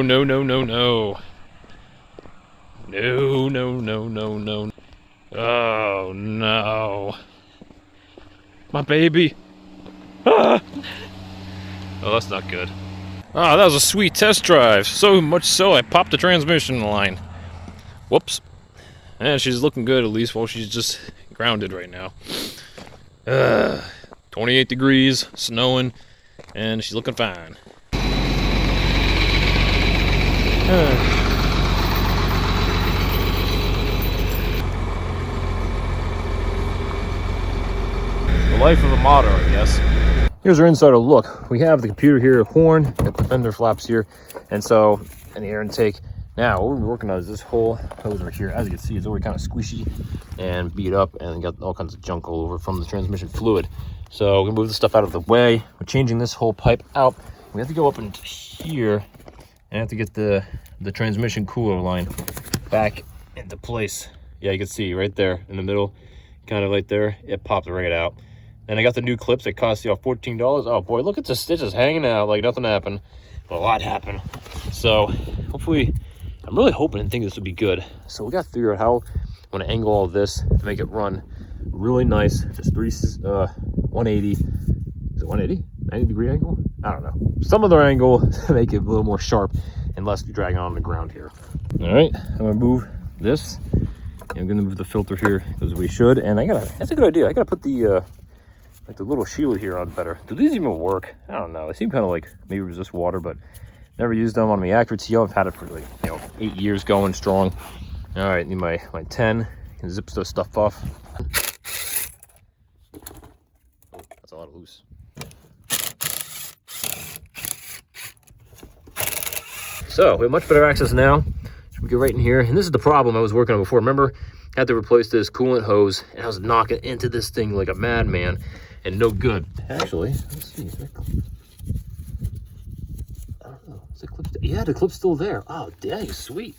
no, no, no, no, no. No, no, no, no, no. Oh, no. My baby. Ah! Oh, that's not good. Ah, that was a sweet test drive. So much so, I popped the transmission line. Whoops. Yeah, she's looking good, at least, while she's just grounded right now. 28 degrees, snowing, and she's looking fine. The life of a modder, I guess. Here's our insider look. We have the computer here, a horn, got the fender flaps here, and so, and the air intake. Now, what we're working on is this whole hose right here. As you can see, it's already kind of squishy and beat up and got all kinds of junk all over from the transmission fluid. So we're gonna move this stuff out of the way. We're changing this whole pipe out. We have to go up into here and have to get the transmission cooler line back into place. Yeah, you can see right there in the middle, kind of right there, it popped right out. And I got the new clips that cost you $14. Oh boy, look at the stitches hanging out like nothing happened. But a lot happened. So hopefully, I'm really hoping and thinking this would be good. So we got to figure out how I want to angle all this to make it run really nice. Just 180. Is it 180? 90 degree angle? I don't know. Some other angle to make it a little more sharp and less dragging on the ground here. All right, I'm gonna move this. I'm gonna move the filter here as we should. And that's a good idea. I gotta put the like the little shield here on better. Do these even work? I don't know. They seem kind of like maybe resist water, but never used them on my Acura TL. I've had it for like 8 years going strong. All right, need my 10. Can zip this stuff off. That's a lot of loose. So we have much better access now. So we get right in here, and this is the problem I was working on before. Remember, I had to replace this coolant hose, and I was knocking into this thing like a madman, and no good. Actually, let's see. I don't know. Is the clip? Yeah, the clip's still there. Oh, dang, sweet.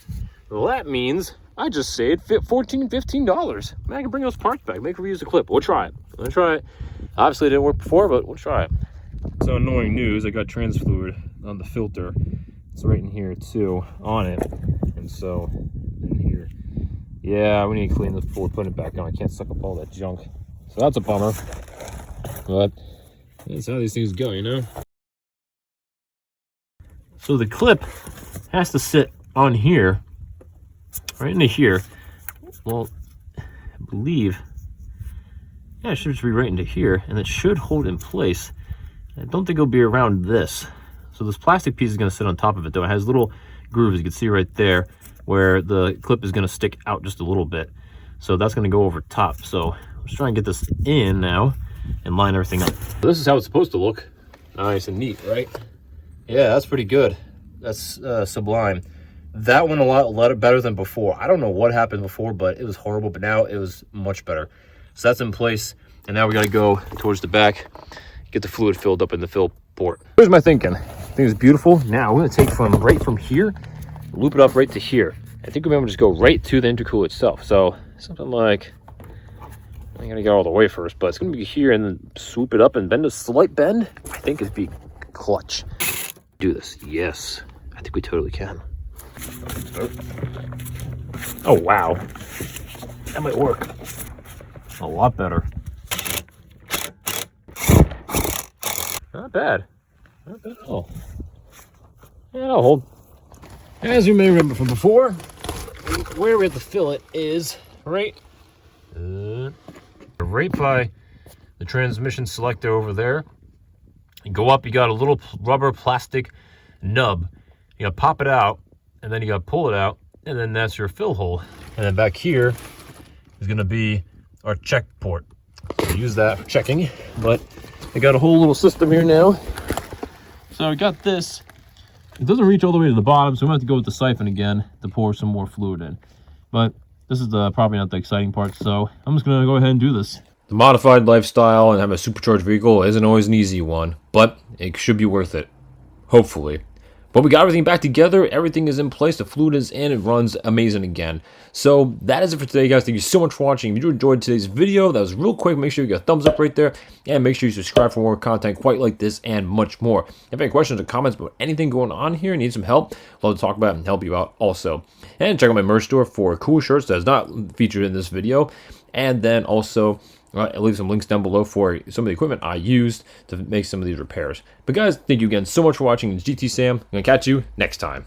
Well, that means I just saved $15. Man, I can bring those parts back, make reuse the clip. We'll try it. We'll try it. Obviously, it didn't work before, but we'll try it. So annoying news, I got trans fluid on the filter. It's right in here too, on it. And so, in here. Yeah, we need to clean this before we put it back on. I can't suck up all that junk. So that's a bummer. But that's how these things go, you know? So the clip has to sit on here, right into here. Well, I believe, yeah, it should just be right into here, and it should hold in place. I don't think it'll be around this. So this plastic piece is going to sit on top of it, though. It has little grooves, you can see right there, where the clip is going to stick out just a little bit. So that's going to go over top. So let's try and get this in now and line everything up. So this is how it's supposed to look. Nice and neat, right? Yeah, that's pretty good. That's sublime. That one a lot better than before. I don't know what happened before, but it was horrible. But now it was much better. So that's in place. And now we got to go towards the back, get the fluid filled up in the fill port. Here's my thinking. I think it's beautiful. Now we're going to take right from here, loop it up right to here. I think we're going to just go right to the intercooler itself. So something like, I gotta go all the way first, but it's gonna be here and then swoop it up and bend a slight bend. I think it'd be clutch. Do this. Yes, I think we totally can. Oh wow, that might work a lot better. Not bad. Not bad at all. Yeah, it'll hold. As you may remember from before, where we have to fill it is right by the transmission selector over there. You go up, you got a little rubber plastic nub. You gotta pop it out, and then you gotta pull it out, and then that's your fill hole. And then back here is gonna be our check port. So use that for checking, but I got a whole little system here now. So I got this. It doesn't reach all the way to the bottom, so we have to go with the siphon again to pour some more fluid in. But this is probably not the exciting part, so I'm just gonna go ahead and do this. The modified lifestyle and have a supercharged vehicle isn't always an easy one, but it should be worth it. Hopefully. But we got everything back together. Everything is in place. The fluid is in. It runs amazing again. So that is it for today, guys. Thank you so much for watching. If you enjoyed today's video, that was real quick. Make sure you get a thumbs up right there. And make sure you subscribe for more content quite like this and much more. If you have any questions or comments about anything going on here, need some help, I'd love to talk about it and help you out also. And check out my merch store for cool shirts that is not featured in this video. And then also, I'll leave some links down below for some of the equipment I used to make some of these repairs. But guys, thank you again so much for watching. It's GTSam. I'm going to catch you next time.